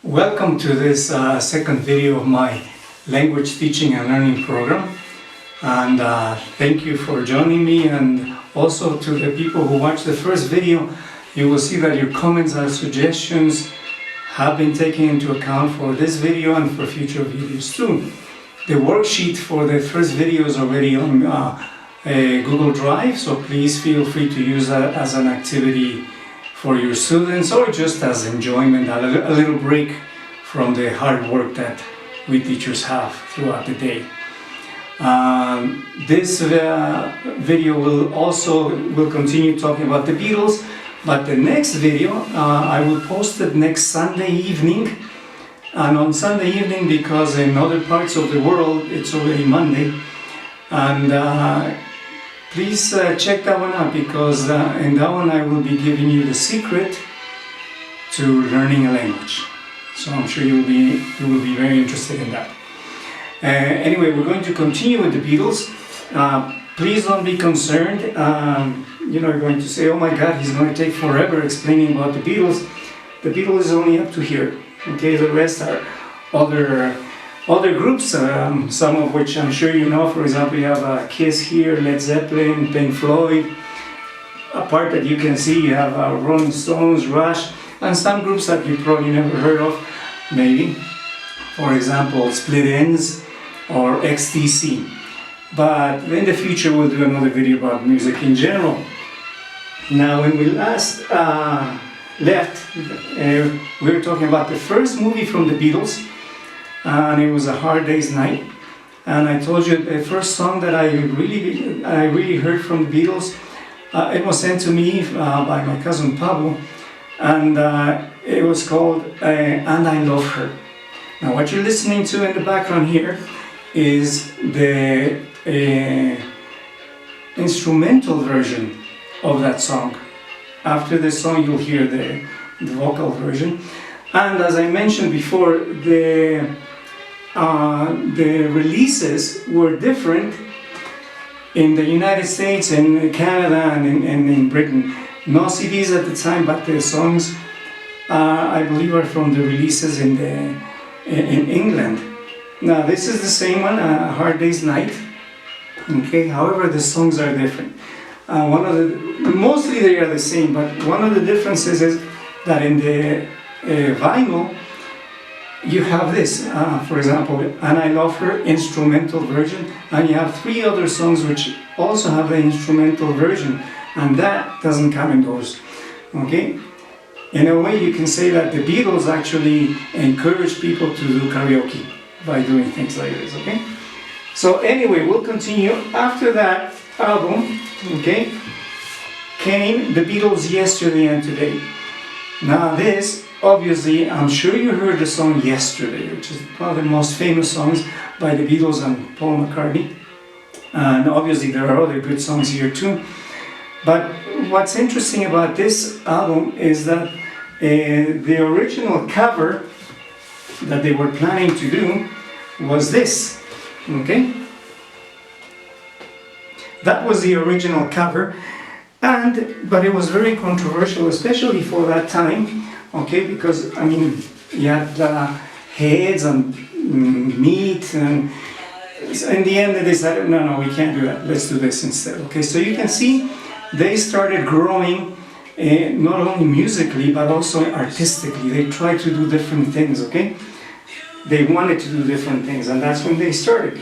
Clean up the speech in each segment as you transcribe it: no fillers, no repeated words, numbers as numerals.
Welcome to this second video of my language teaching and learning program, and thank you for joining me. And also to the people who watched the first video, you will see that your comments and suggestions have been taken into account for this video and for future videos too. The worksheet for the first video is already on Google Drive, so please feel free to use that as an activity for your students, or just as enjoyment, a little break from the hard work that we teachers have throughout the day. This video will continue talking about the Beatles, but the next video I will post it next Sunday evening. And on Sunday evening, because in other parts of the world it's already Monday, and please check that one out, because in that one I will be giving you the secret to learning a language. So I'm sure you will be very interested in that. Anyway, we're going to continue with the Beatles. Please don't be concerned. You're going to say, oh my God, he's going to take forever explaining about the Beatles. The Beatles is only up to here. Okay, the rest are other groups, some of which I'm sure you know. For example, you have Kiss here, Led Zeppelin, Pink Floyd. A part that you can see, you have Rolling Stones, Rush, and some groups that you probably never heard of, maybe. For example, Split Enz or XTC. But in the future we'll do another video about music in general. Now, when we last left, we were talking about the first movie from the Beatles, and it was A Hard Day's Night. And I told you the first song that I really heard from the Beatles, it was sent to me by my cousin Pablo, and it was called And I Love Her. Now what you're listening to in the background here is the instrumental version of that song. After the song you'll hear the vocal version. And as I mentioned before, the releases were different in the United States, in Canada, and in Britain. No CDs at the time, but the songs I believe are from the releases in England. Now this is the same one, A Hard Day's Night. Okay, however the songs are different. Mostly they are the same, but one of the differences is that in the vinyl you have this, for example, And I Love Her instrumental version, and you have 3 other songs which also have the instrumental version, and that doesn't come in those. Okay, in a way you can say that the Beatles actually encourage people to do karaoke by doing things like this. Okay, so anyway, we'll continue. After that album, okay, came the Beatles Yesterday and Today. Now this, obviously, I'm sure you heard the song Yesterday, which is one of the most famous songs by the Beatles and Paul McCartney. And obviously there are other good songs here too. But what's interesting about this album is that the original cover that they were planning to do was this, okay? That was the original cover, but it was very controversial, especially for that time, okay? Because, I mean, you had heads and meat, and in the end they decided, no, we can't do that, let's do this instead, okay? So you can see they started growing, not only musically, but also artistically. They tried to do different things, okay? They wanted to do different things, and that's when they started.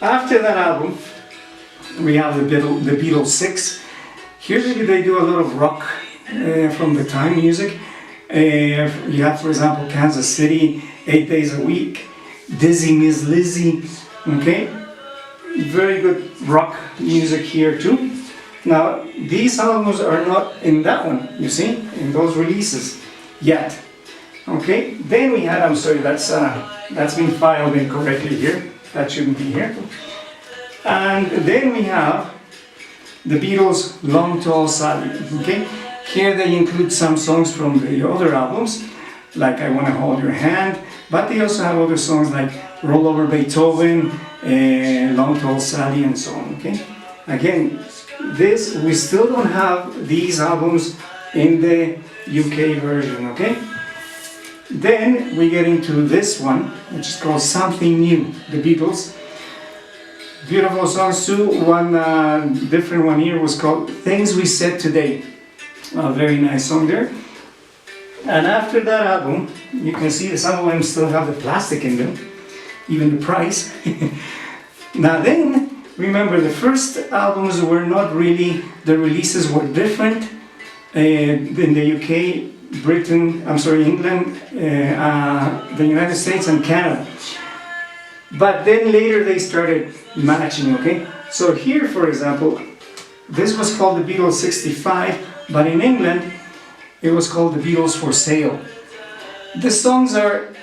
After that album, we have the Beatles 6. Here they do a lot of rock from the time music. You have, for example, Kansas City, 8 Days a Week, Dizzy Miss Lizzy, okay? Very good rock music here too. Now, these albums are not in that one, you see, in those releases yet. Okay, then we had, I'm sorry, that's been filed incorrectly here. That shouldn't be here. And then we have the Beatles' Long Tall Sally. Okay, here they include some songs from the other albums, like I Want to Hold Your Hand, but they also have other songs like Roll Over Beethoven, Long Tall Sally, and so on. Okay, again, we still don't have these albums in the UK version. Okay, Then we get into this one, which is called Something New, the Beatles. Beautiful songs too. One different one here was called Things We Said Today. A very nice song there. And after that album, you can see that some of them still have the plastic in them, even the price. Now then, remember the first albums were not really, the releases were different. In the UK, Britain, England, the United States and Canada. But then later they started matching, okay? So here, for example, this was called the Beatles 65, but in England, it was called the Beatles for Sale. The songs are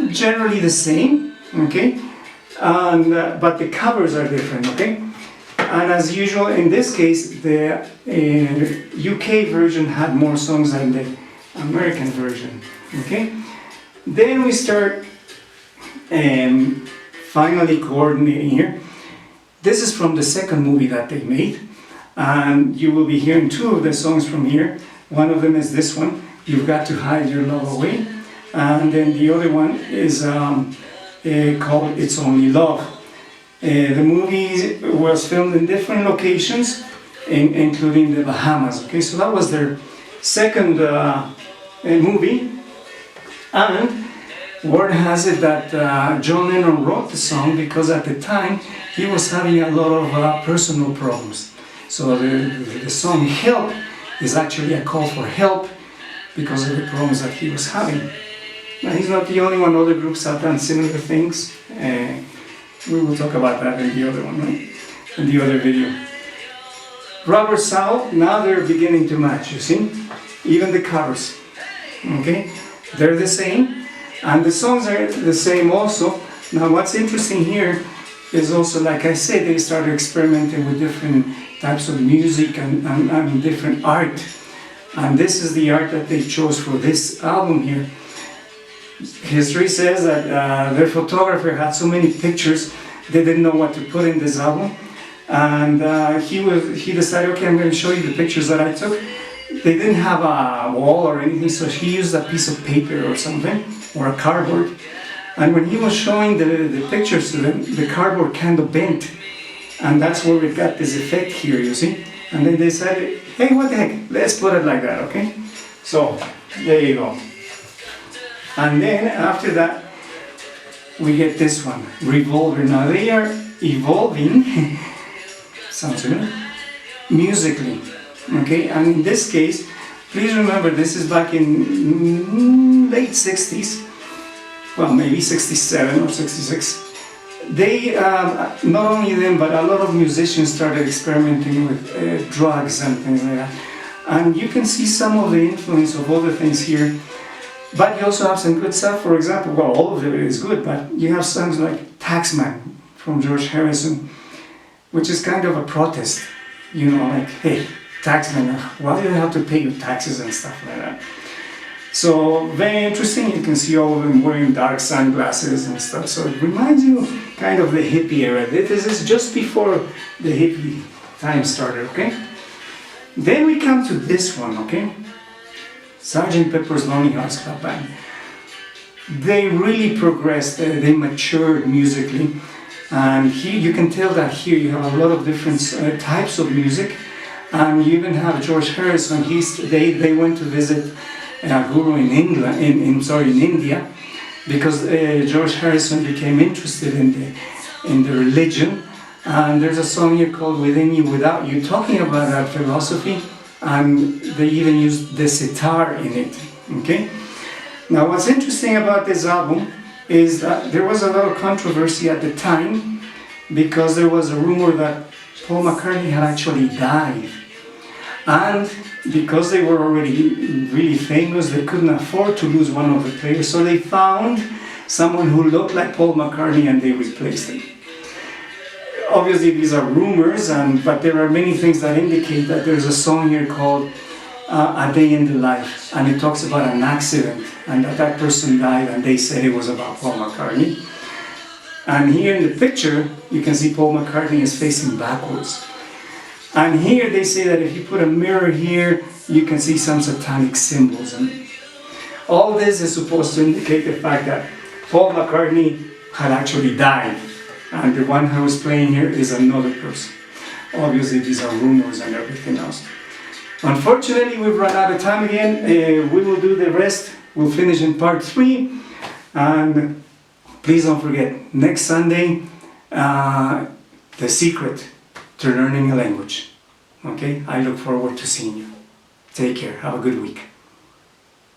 generally the same, okay? And, but the covers are different, okay? And as usual, in this case, the UK version had more songs than the American version, okay? Then we start finally coordinating here. This is from the second movie that they made, and you will be hearing two of the songs from here. One of them is this one, You've Got to Hide Your Love Away, and then the other one is called It's Only Love. The movie was filmed in different locations, including the Bahamas. Okay, so that was their second movie, and word has it that John Lennon wrote the song because at the time he was having a lot of personal problems. So the song Help is actually a call for help because of the problems that he was having. Now he's not the only one, other groups have done similar things. We will talk about that in the other one, right? In the other video. Robert Sal, now they're beginning to match, you see? Even the covers, okay? They're the same, and the songs are the same also. Now what's interesting here is also, like I said, they started experimenting with different types of music and different art. And this is the art that they chose for this album here. History says that their photographer had so many pictures they didn't know what to put in this album, and he decided, okay, I'm going to show you the pictures that I took. They didn't have a wall or anything, so he used a piece of paper or something, or a cardboard, and when he was showing the pictures to them, the cardboard kind of bent, and that's where we got this effect here, you see. And then they decided, hey, what the heck, let's put it like that, okay? So there you go. And then after that, we get this one, Revolver. Now they are evolving, sounds good, musically, okay? And in this case, please remember this is back in late 60s, well maybe 67 or 66. They, not only them, but a lot of musicians started experimenting with drugs and things like that. And you can see some of the influence of other things here. But you also have some good stuff. For example, well, all of it is good, but you have songs like Taxman from George Harrison, which is kind of a protest, you know, like, hey, Taxman, why do you have to pay your taxes and stuff like that? So, very interesting. You can see all of them wearing dark sunglasses and stuff. So it reminds you kind of the hippie era. This is just before the hippie time started, okay? Then we come to this one, okay? Sgt. Pepper's Lonely Hearts Club Band. They really progressed, they matured musically, and here you can tell that here you have a lot of different types of music, and you even have George Harrison. They went to visit Guru in England, in India, because George Harrison became interested in the religion, and there's a song here called Within You, Without You, talking about that philosophy. And they even used the sitar in it, okay? Now what's interesting about this album is that there was a lot of controversy at the time because there was a rumor that Paul McCartney had actually died. And because they were already really famous, they couldn't afford to lose one of the players, so they found someone who looked like Paul McCartney and they replaced him. Obviously these are rumors, but there are many things that indicate that there's a song here called A Day in the Life, and it talks about an accident and that person died, and they said it was about Paul McCartney. And here in the picture you can see Paul McCartney is facing backwards, and here they say that if you put a mirror here you can see some satanic symbols. And All this is supposed to indicate the fact that Paul McCartney had actually died, and the one who was playing here is another person. Obviously, these are rumors and everything else. Unfortunately, we've run out of time again. We will do the rest. We'll finish in part 3. And please don't forget, next Sunday, the secret to learning a language. Okay? I look forward to seeing you. Take care. Have a good week.